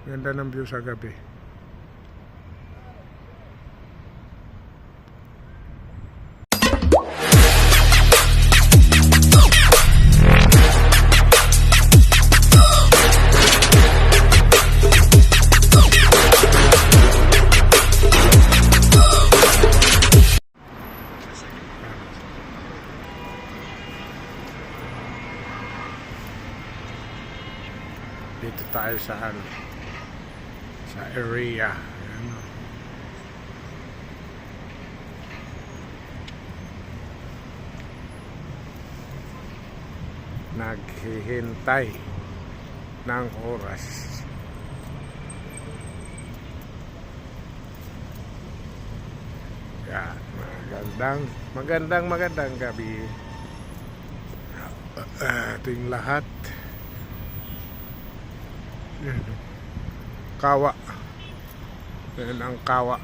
Ganda ng view sa gabi. Dito tayo sa sa area. Ayan. Naghihintay ng oras. Yan, magandang gabi. Ito yung lahat. Kawa. Yan ang kawa.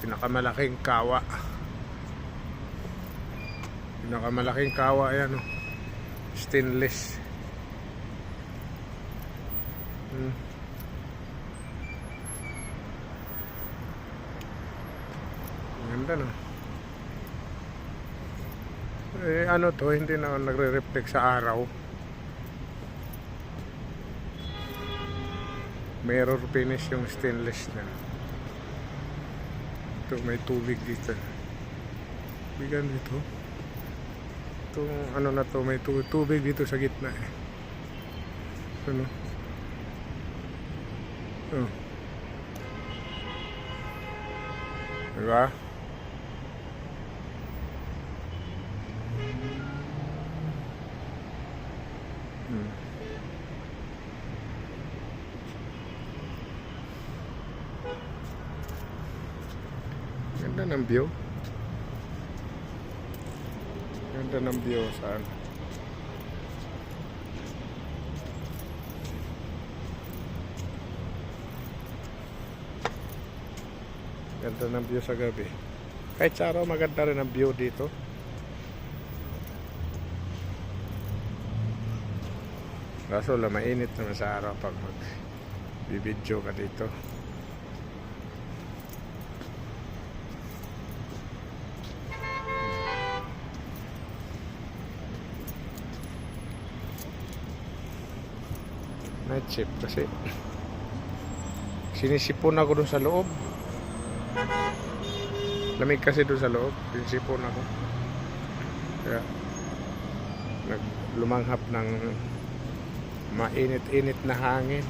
Pinakamalaking kawa. Pinakamalaking kawa yan, oh. Stainless. Ganda, no? Ano to, hindi na nagre-reflect sa araw. Mirror finish yung stainless na. Ito may tubig dito. Bigan dito. Itong ano na to, may tubig dito sa gitna eh. Ano? Oh. Diba? Ganda ng view. Ganda ng view saan. Ganda ng view sa gabi. Kahit sa araw maganda rin ang view dito. Kaso lang mainit naman sa araw pag mag-video ka dito. Night shift kasi sinisipon ako dun sa loob. Lamig kasi dun sa loob. Sinisipon ako. Kaya naglumanghap ng mainit-init na hangin.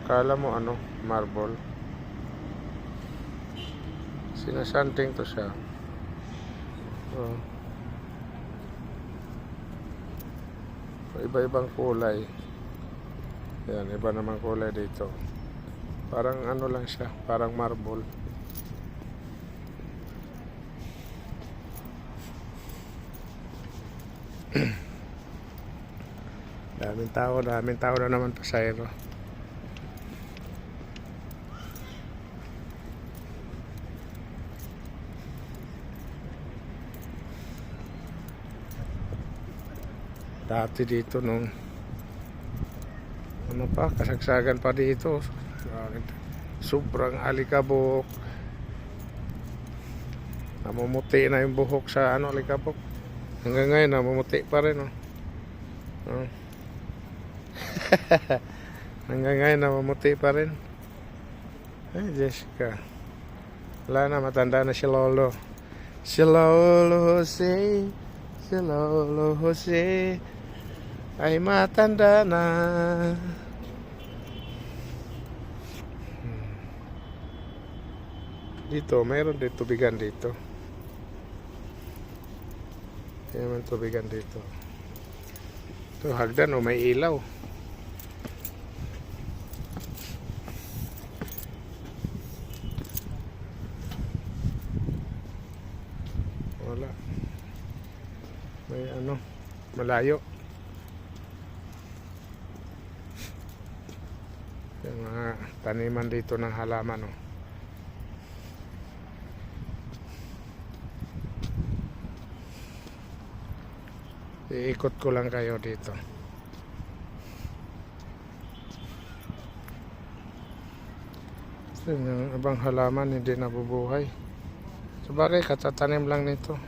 Kala mo ano, marble. Sinasanting to siya. Oh. Iba-ibang kulay. Yan, iba naman kulay dito. Parang ano lang siya, parang marble. Daming tao na naman pasahero. Dati dito nung ano pa, kasagsagan pa dito. Sobrang alikabok. Namumuti na yung buhok sa ano, alikabok. Hanggang ngayon namumuti pa rin, oh. Hanggang ngayon namumuti pa rin. Ay, Jessica. Wala na, matanda na si Lolo. Si Lolo Jose. Si Lolo Jose ay matanda na. Dito, mayroon din tubigan dito. Mayroon tubigan dito. Ito, hagdan o may ilaw. Wala. May ano, malayo. Yung mga taniman dito ng halaman, oh. Iikot ko lang kayo dito. So, yung ibang halaman hindi nabubuhay. Sabagay, katatanim lang nito.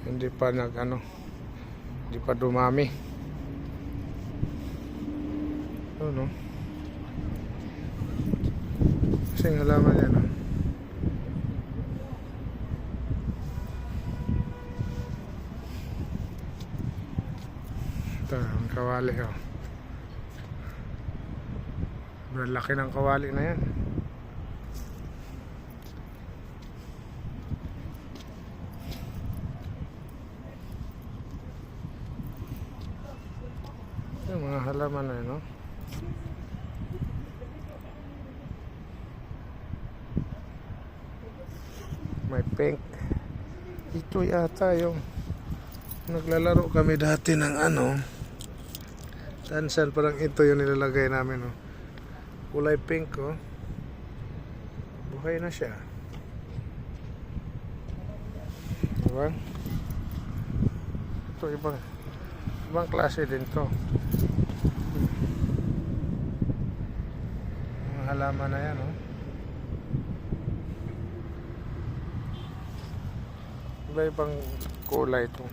Hindi pa hindi pa dumami. Ano? Kasing halaman yan, no? Ito, ang kawali, oh. Laki ng kawali na yan. Yung mga halaman na yun, no? May pink. Ito yata yung naglalaro kami dati ng tansan, parang ito yung nilalagay namin, no? Kulay pink, oh. Buhay na siya. Diba? Ito ibang klase din to. Mga halaman na yan, oh. Iba-ibang kulay ito.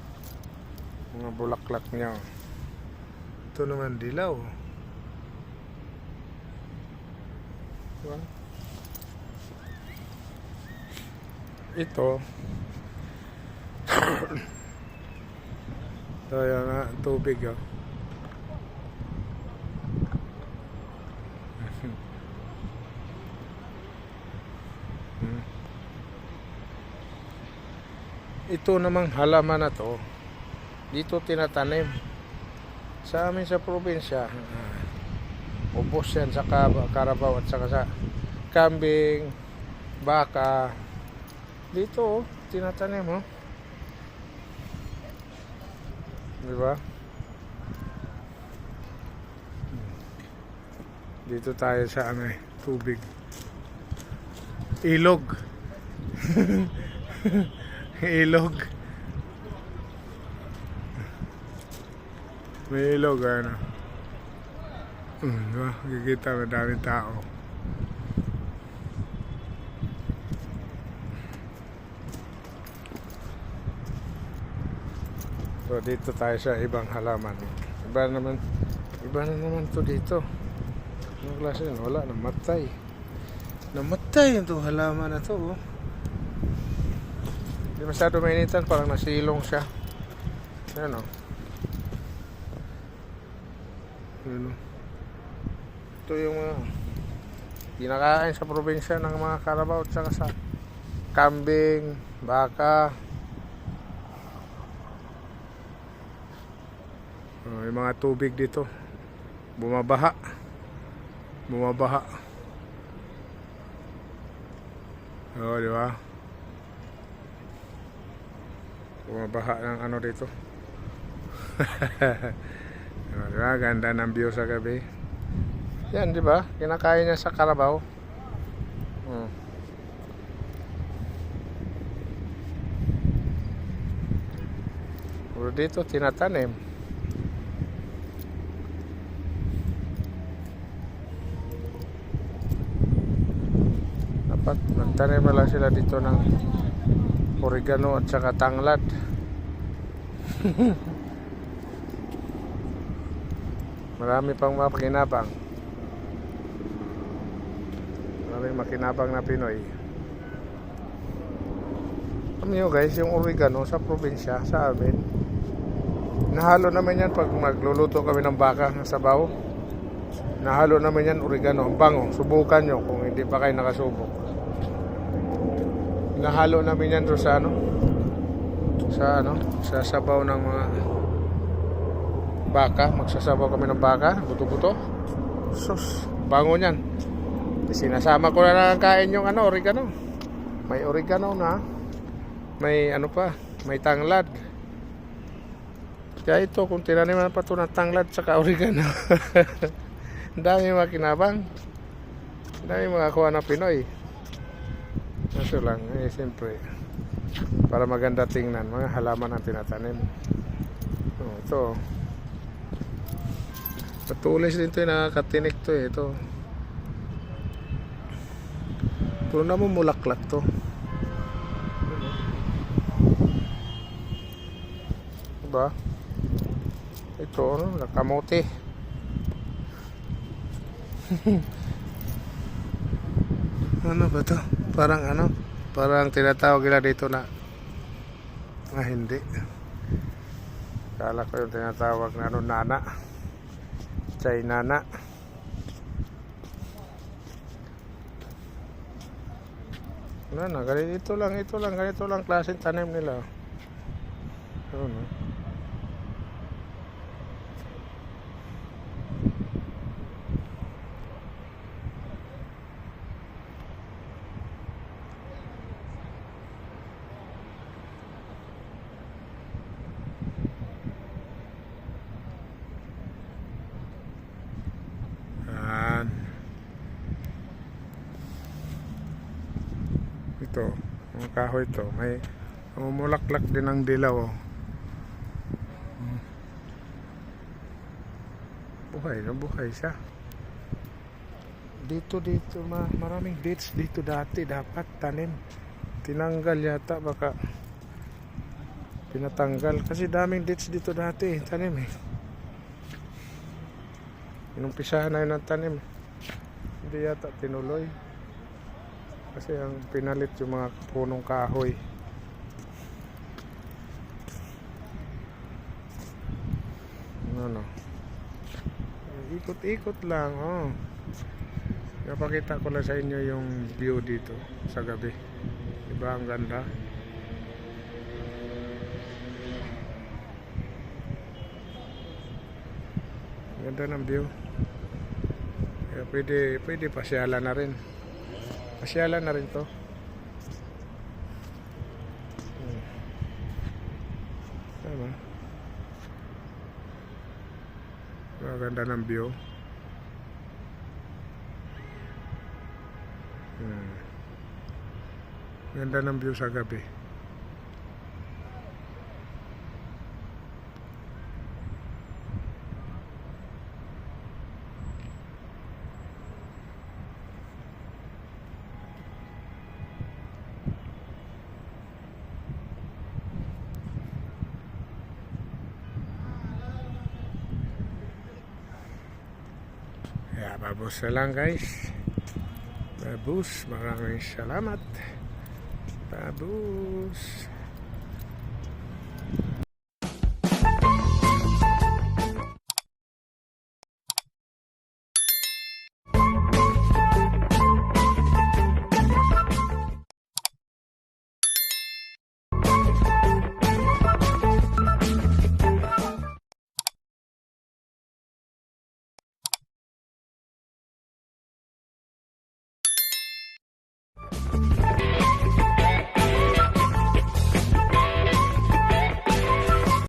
Mga bulaklak niya, oh. Ito naman dilaw. Diba? Ito ito yung tubig, oh. Ito namang halaman na to, dito tinatanim sa amin sa probinsya. Ubos yan sa Carabao at saka sa kambing, baka. Dito, oh, tinatanim, oh. Diba? Dito tayo sa tubig. Ilog. Ilog. May ilog, diba? Kikita madaming tao. So dito tayo sa ibang halaman. Iba na naman to dito. Anong klase yun? Wala, namatay. Namatay yung halaman na to, oh. Hindi masyado mainitan, parang nasilong siya. Ayan, oh. Ayan, oh. Ito yung mga kinakain sa probinsya ng mga Carabao at saka sa kambing, baka. Yung mga tubig dito bumabaha. Oh, di ba? Bumabaha ng dito. Di ba? Ganda ng view sa gabi. Yan, di ba? Kinakain niya sa Carabao. Pero dito tinatanim. Dapat nagtanim na lang sila dito ng oregano at saka tanglad. Marami pang makinabang. Maraming makinabang na Pinoy. Alam nyo guys, yung oregano sa probinsya, sa amin, nahalo namin yan pag magluluto kami ng baka ng sabaw. Nahalo namin yan oregano. Ang bango, subukan nyo kung hindi pa kayo nakasubok. Nahalo namin yan doon sa sabaw ng mga baka. Magsasabaw kami ng baka, buto-buto. Sus, bango niyan. Sinasama ko na lang kain yung oregano. May oregano na. May may tanglad. Kaya ito, kung tinaniman pa ito ng tanglad saka oregano. Ang dami makinabang. Ang dami makakuha ng Pinoy. Kaso lang, siyempre, para maganda tingnan, mga halaman ang tinatanim. Ito. Patulis din ito, nakakatinik to eh. Ito. Puro na mo mulaklak to. Diba? Ito, nakamote. Ano ba to? Parang tinatawag nila dito na hindi. Kala ko yung tinatawag na nana. Chay nana. Ganito lang klaseng tanim nila. Ano? Ito, mga kahoy ito, may mumulaklak din ang dilaw. Buhay siya. Dito maraming dates dito dati, dapat tanim. Tinanggal yata, baka pinatanggal kasi daming dates dito dati, tanim eh. Inumpisahan na yun ang tanim, hindi yata tinuloy kasi ang pinalit yung mga punong kahoy. Ano, ikot-ikot lang. Napakita ko lang sa inyo yung view dito sa gabi, diba ang ganda? Ganda ng view. Kaya pwede pasyalan na rin. Pasyalan na rin to. Tama. Ganda ng view. Ganda ng view sa gabi. Babus na lang guys. Babus, maraming salamat. Babus.